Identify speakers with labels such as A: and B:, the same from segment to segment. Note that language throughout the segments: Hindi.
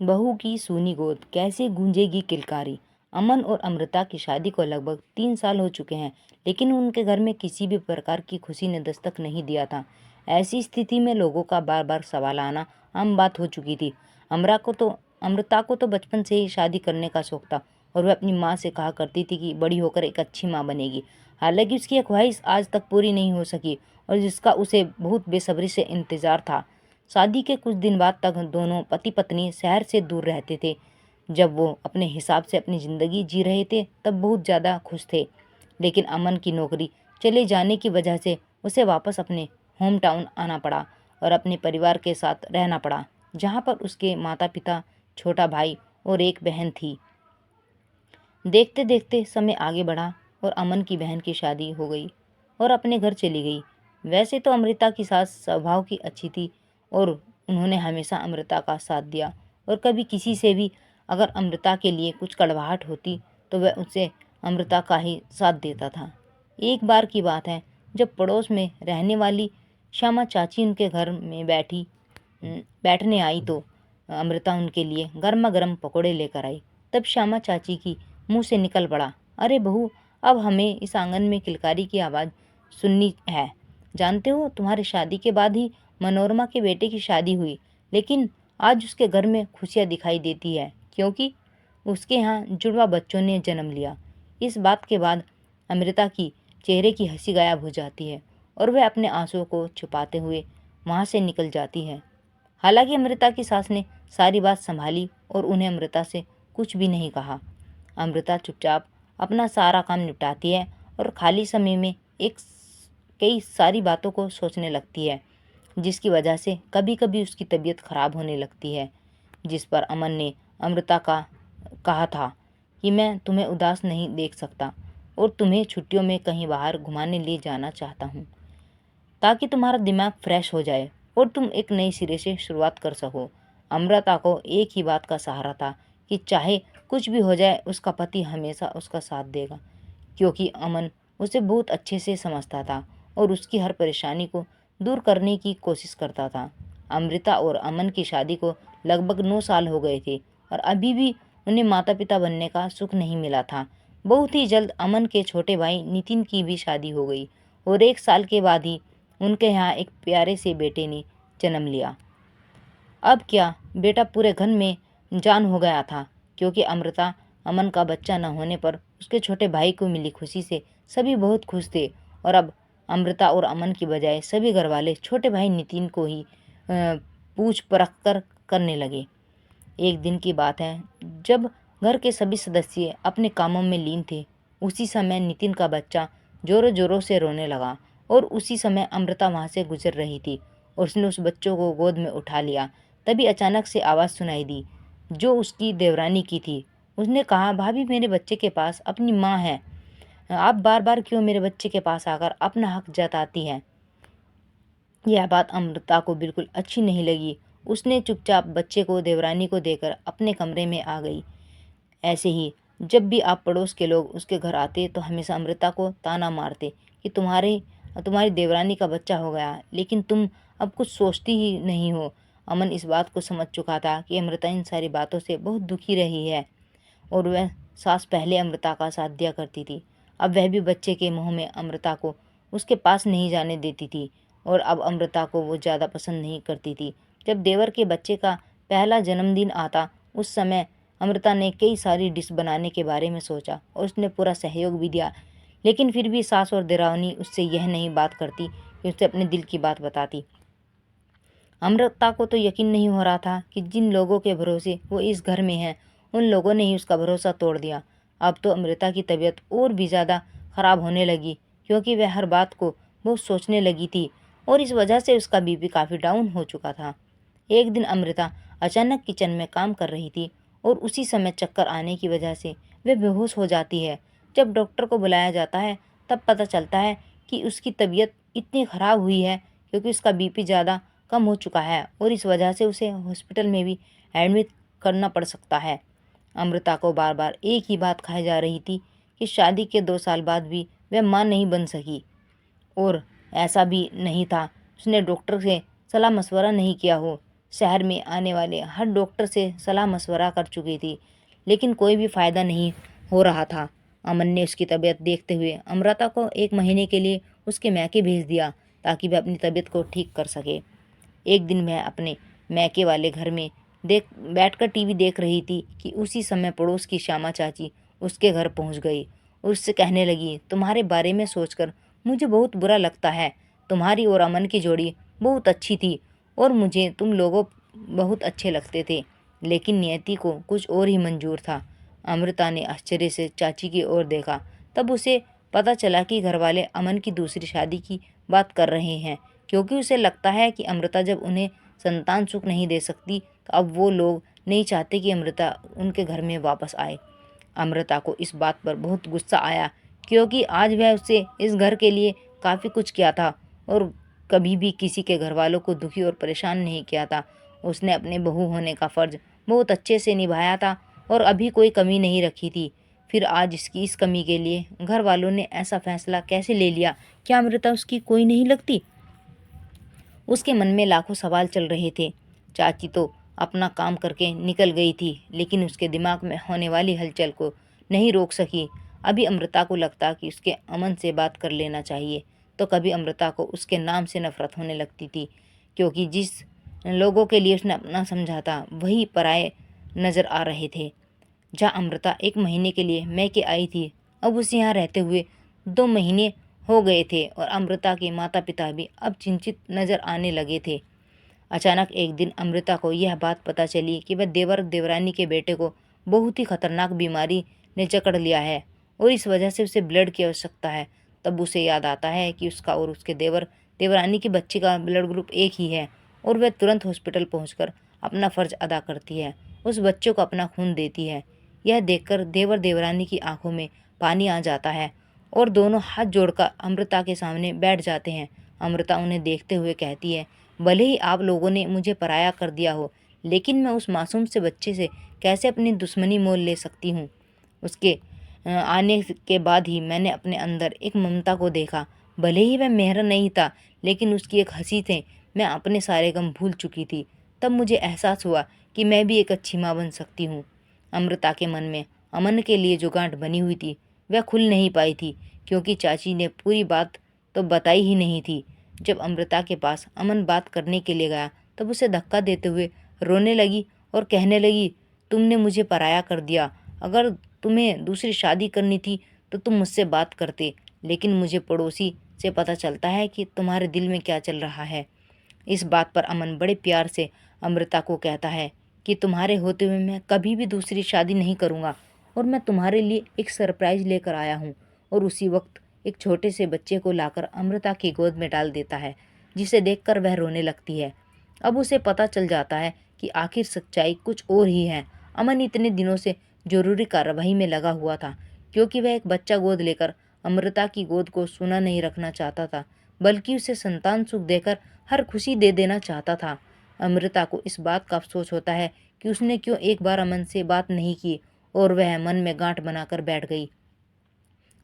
A: बहू की सूनी गोद कैसे गूंजेगी किलकारी। अमन और अमृता की शादी को लगभग 3 साल हो चुके हैं, लेकिन उनके घर में किसी भी प्रकार की खुशी ने दस्तक नहीं दिया था। ऐसी स्थिति में लोगों का बार बार सवाल आना आम बात हो चुकी थी। अमृता को तो बचपन से ही शादी करने का शौक था और वह अपनी माँ से कहा करती थी कि बड़ी होकर एक अच्छी माँ बनेगी। हालांकि उसकी यह ख्वाहिश आज तक पूरी नहीं हो सकी और जिसका उसे बहुत बेसब्री से इंतजार था। शादी के कुछ दिन बाद तक दोनों पति पत्नी शहर से दूर रहते थे। जब वो अपने हिसाब से अपनी ज़िंदगी जी रहे थे तब बहुत ज़्यादा खुश थे, लेकिन अमन की नौकरी चले जाने की वजह से उसे वापस अपने होम टाउन आना पड़ा और अपने परिवार के साथ रहना पड़ा, जहाँ पर उसके माता पिता, छोटा भाई और एक बहन थी। देखते देखते समय आगे बढ़ा और अमन की बहन की शादी हो गई और अपने घर चली गई। वैसे तो अमृता की सास स्वभाव की अच्छी थी और उन्होंने हमेशा अमृता का साथ दिया और कभी किसी से भी अगर अमृता के लिए कुछ कड़वाहट होती तो वह उसे अमृता का ही साथ देता था। एक बार की बात है, जब पड़ोस में रहने वाली श्यामा चाची उनके घर में बैठने आई तो अमृता उनके लिए गर्मा गर्म पकौड़े लेकर आई। तब श्यामा चाची की मुंह से निकल पड़ा, अरे बहू, अब हमें इस आंगन में किलकारी की आवाज़ सुननी है। जानते हो, तुम्हारी शादी के बाद ही मनोरमा के बेटे की शादी हुई, लेकिन आज उसके घर में खुशियाँ दिखाई देती है क्योंकि उसके यहाँ जुड़वा बच्चों ने जन्म लिया। इस बात के बाद अमृता की चेहरे की हंसी गायब हो जाती है और वह अपने आंसुओं को छुपाते हुए वहाँ से निकल जाती है। हालांकि अमृता की सास ने सारी बात संभाली और उन्हें अमृता से कुछ भी नहीं कहा। अमृता चुपचाप अपना सारा काम निपटाती है और खाली समय में कई सारी बातों को सोचने लगती है, जिसकी वजह से कभी कभी उसकी तबीयत खराब होने लगती है। जिस पर अमन ने अमृता का कहा था कि मैं तुम्हें उदास नहीं देख सकता और तुम्हें छुट्टियों में कहीं बाहर घुमाने ले जाना चाहता हूँ, ताकि तुम्हारा दिमाग फ्रेश हो जाए और तुम एक नई सिरे से शुरुआत कर सको। अमृता को एक ही बात का सहारा था कि चाहे कुछ भी हो जाए उसका पति हमेशा उसका साथ देगा, क्योंकि अमन उसे बहुत अच्छे से समझता था और उसकी हर परेशानी को दूर करने की कोशिश करता था। अमृता और अमन की शादी को लगभग 9 साल हो गए थे और अभी भी उन्हें माता पिता बनने का सुख नहीं मिला था। बहुत ही जल्द अमन के छोटे भाई नितिन की भी शादी हो गई और 1 साल के बाद ही उनके यहाँ एक प्यारे से बेटे ने जन्म लिया। अब क्या, बेटा पूरे घर में जान हो गया था, क्योंकि अमृता अमन का बच्चा न होने पर उसके छोटे भाई को मिली खुशी से सभी बहुत खुश थे और अब अमृता और अमन की बजाय सभी घरवाले छोटे भाई नितिन को ही पूछ परख कर करने लगे। एक दिन की बात है, जब घर के सभी सदस्य अपने कामों में लीन थे, उसी समय नितिन का बच्चा जोरों जोरों से रोने लगा और उसी समय अमृता वहाँ से गुजर रही थी और उसने उस बच्चों को गोद में उठा लिया। तभी अचानक से आवाज़ सुनाई दी, जो उसकी देवरानी की थी। उसने कहा, भाभी, मेरे बच्चे के पास अपनी माँ है, आप बार बार क्यों मेरे बच्चे के पास आकर अपना हक जताती हैं। यह बात अमृता को बिल्कुल अच्छी नहीं लगी। उसने चुपचाप बच्चे को देवरानी को देकर अपने कमरे में आ गई। ऐसे ही जब भी आप पड़ोस के लोग उसके घर आते तो हमेशा अमृता को ताना मारते कि तुम्हारी देवरानी का बच्चा हो गया, लेकिन तुम अब कुछ सोचती ही नहीं हो। अमन इस बात को समझ चुका था कि अमृता इन सारी बातों से बहुत दुखी रही है और वह सास पहले अमृता का साथ दिया करती थी, अब वह भी बच्चे के मुंह में अमृता को उसके पास नहीं जाने देती थी और अब अमृता को वो ज़्यादा पसंद नहीं करती थी। जब देवर के बच्चे का पहला जन्मदिन आता, उस समय अमृता ने कई सारी डिश बनाने के बारे में सोचा और उसने पूरा सहयोग भी दिया, लेकिन फिर भी सास और देवरानी उससे यह नहीं बात करती कि उसे अपने दिल की बात बताती। अमृता को तो यकीन नहीं हो रहा था कि जिन लोगों के भरोसे वो इस घर में है, उन लोगों ने ही उसका भरोसा तोड़ दिया। अब तो अमृता की तबीयत और भी ज़्यादा ख़राब होने लगी, क्योंकि वह हर बात को बहुत सोचने लगी थी और इस वजह से उसका बीपी काफ़ी डाउन हो चुका था। एक दिन अमृता अचानक किचन में काम कर रही थी और उसी समय चक्कर आने की वजह से वह बेहोश हो जाती है। जब डॉक्टर को बुलाया जाता है तब पता चलता है कि उसकी तबीयत इतनी ख़राब हुई है क्योंकि उसका बीपी ज़्यादा कम हो चुका है और इस वजह से उसे हॉस्पिटल में भी एडमिट करना पड़ सकता है। अमृता को बार बार एक ही बात कही जा रही थी कि शादी के 2 साल बाद भी वह माँ नहीं बन सकी और ऐसा भी नहीं था, उसने डॉक्टर से सलाह मशवरा नहीं किया हो। शहर में आने वाले हर डॉक्टर से सलाह मशवरा कर चुकी थी, लेकिन कोई भी फ़ायदा नहीं हो रहा था। अमन ने उसकी तबीयत देखते हुए अमृता को 1 महीने के लिए उसके मैके भेज दिया ताकि वह अपनी तबीयत को ठीक कर सके। एक दिन मैं अपने मैके वाले घर में बैठकर टीवी देख रही थी कि उसी समय पड़ोस की श्यामा चाची उसके घर पहुंच गई और उससे कहने लगी, तुम्हारे बारे में सोचकर मुझे बहुत बुरा लगता है। तुम्हारी और अमन की जोड़ी बहुत अच्छी थी और मुझे तुम लोगों बहुत अच्छे लगते थे, लेकिन नियति को कुछ और ही मंजूर था। अमृता ने आश्चर्य से चाची की ओर देखा। तब उसे पता चला कि घरवाले अमन की दूसरी शादी की बात कर रहे हैं, क्योंकि उसे लगता है कि अमृता जब उन्हें संतान सुख नहीं दे सकती तो अब वो लोग नहीं चाहते कि अमृता उनके घर में वापस आए। अमृता को इस बात पर बहुत गुस्सा आया, क्योंकि आज वह उससे इस घर के लिए काफ़ी कुछ किया था और कभी भी किसी के घर वालों को दुखी और परेशान नहीं किया था। उसने अपने बहू होने का फ़र्ज बहुत अच्छे से निभाया था और अभी कोई कमी नहीं रखी थी। फिर आज इसकी इस कमी के लिए घर वालों ने ऐसा फैसला कैसे ले लिया? क्या अमृता उसकी कोई नहीं लगती? उसके मन में लाखों सवाल चल रहे थे। चाची तो अपना काम करके निकल गई थी, लेकिन उसके दिमाग में होने वाली हलचल को नहीं रोक सकी। अभी अमृता को लगता कि उसके अमन से बात कर लेना चाहिए, तो कभी अमृता को उसके नाम से नफरत होने लगती थी, क्योंकि जिस लोगों के लिए उसने अपना समझा था वही पराये नज़र आ रहे थे। जहाँ अमृता 1 महीने के लिए मैके आई थी, अब उसे यहाँ रहते हुए 2 महीने हो गए थे और अमृता के माता पिता भी अब चिंतित नज़र आने लगे थे। अचानक एक दिन अमृता को यह बात पता चली कि वह देवर देवरानी के बेटे को बहुत ही खतरनाक बीमारी ने जकड़ लिया है और इस वजह से उसे ब्लड की आवश्यकता है। तब उसे याद आता है कि उसका और उसके देवर देवरानी के बच्चे का ब्लड ग्रुप एक ही है और वह तुरंत हॉस्पिटल पहुंचकर अपना फ़र्ज अदा करती है, उस बच्चे को अपना खून देती है। यह देखकर देवर देवरानी की आंखों में पानी आ जाता है और दोनों हाथ जोड़कर अमृता के सामने बैठ जाते हैं। अमृता उन्हें देखते हुए कहती है, भले ही आप लोगों ने मुझे पराया कर दिया हो, लेकिन मैं उस मासूम से बच्चे से कैसे अपनी दुश्मनी मोल ले सकती हूँ। उसके आने के बाद ही मैंने अपने अंदर एक ममता को देखा। भले ही वह मेहरा नहीं था, लेकिन उसकी एक हंसी से मैं अपने सारे गम भूल चुकी थी। तब मुझे एहसास हुआ कि मैं भी एक अच्छी माँ बन सकती हूँ। अमृता के मन में अमन के लिए जो गांठ बनी हुई थी वह खुल नहीं पाई थी, क्योंकि चाची ने पूरी बात तो बताई ही नहीं थी। जब अमृता के पास अमन बात करने के लिए गया, तब उसे धक्का देते हुए रोने लगी और कहने लगी, तुमने मुझे पराया कर दिया। अगर तुम्हें दूसरी शादी करनी थी तो तुम मुझसे बात करते, लेकिन मुझे पड़ोसी से पता चलता है कि तुम्हारे दिल में क्या चल रहा है। इस बात पर अमन बड़े प्यार से अमृता को कहता है कि तुम्हारे होते हुए मैं कभी भी दूसरी शादी नहीं करूँगा और मैं तुम्हारे लिए एक सरप्राइज़ लेकर आया हूँ। और उसी वक्त एक छोटे से बच्चे को लाकर अमृता की गोद में डाल देता है, जिसे देखकर वह रोने लगती है। अब उसे पता चल जाता है कि आखिर सच्चाई कुछ और ही है। अमन इतने दिनों से जरूरी कार्रवाई में लगा हुआ था, क्योंकि वह एक बच्चा गोद लेकर अमृता की गोद को सूना नहीं रखना चाहता था, बल्कि उसे संतान सुख देकर हर खुशी दे देना चाहता था। अमृता को इस बात का अफसोस होता है कि उसने क्यों एक बार अमन से बात नहीं की और वह मन में गांठ बनाकर बैठ गई।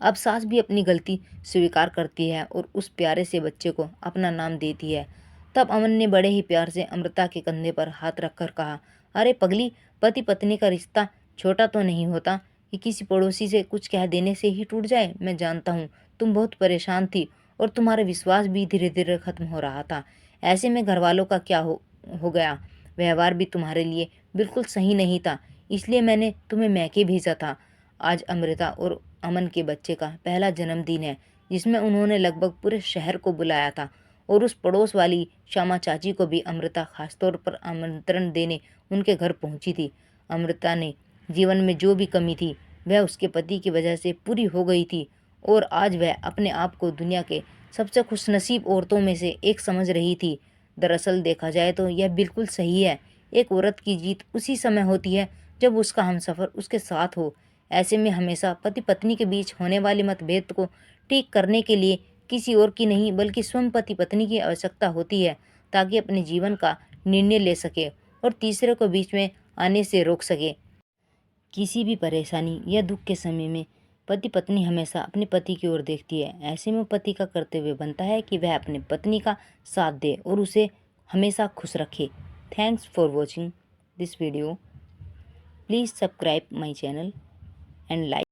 A: अब सास भी अपनी गलती स्वीकार करती है और उस प्यारे से बच्चे को अपना नाम देती है। तब अमन ने बड़े ही प्यार से अमृता के कंधे पर हाथ रखकर कहा, अरे पगली, पति पत्नी का रिश्ता छोटा तो नहीं होता कि किसी पड़ोसी से कुछ कह देने से ही टूट जाए। मैं जानता हूँ तुम बहुत परेशान थी और तुम्हारा विश्वास भी धीरे धीरे खत्म हो रहा था। ऐसे में घर वालों का क्या हो गया? व्यवहार भी तुम्हारे लिए बिल्कुल सही नहीं था, इसलिए मैंने तुम्हें मैके भेजा था। आज अमृता और अमन के बच्चे का पहला जन्मदिन है, जिसमें उन्होंने लगभग पूरे शहर को बुलाया था और उस पड़ोस वाली श्यामा चाची को भी अमृता खासतौर पर आमंत्रण देने उनके घर पहुंची थी। अमृता ने जीवन में जो भी कमी थी वह उसके पति की वजह से पूरी हो गई थी और आज वह अपने आप को दुनिया के सबसे खुशनसीब औरतों में से एक समझ रही थी। दरअसल देखा जाए तो यह बिल्कुल सही है। एक औरत की जीत उसी समय होती है जब उसका हमसफ़र उसके साथ हो। ऐसे में हमेशा पति पत्नी के बीच होने वाले मतभेद को ठीक करने के लिए किसी और की नहीं बल्कि स्वयं पति पत्नी की आवश्यकता होती है, ताकि अपने जीवन का निर्णय ले सके और तीसरे को बीच में आने से रोक सके। किसी भी परेशानी या दुख के समय में पति पत्नी हमेशा अपने पति की ओर देखती है। ऐसे में पति का कर्तव्य बनता है कि वह अपने पत्नी का साथ दे और उसे हमेशा खुश रखे। Thanks for watching this video. Please subscribe my channel and like.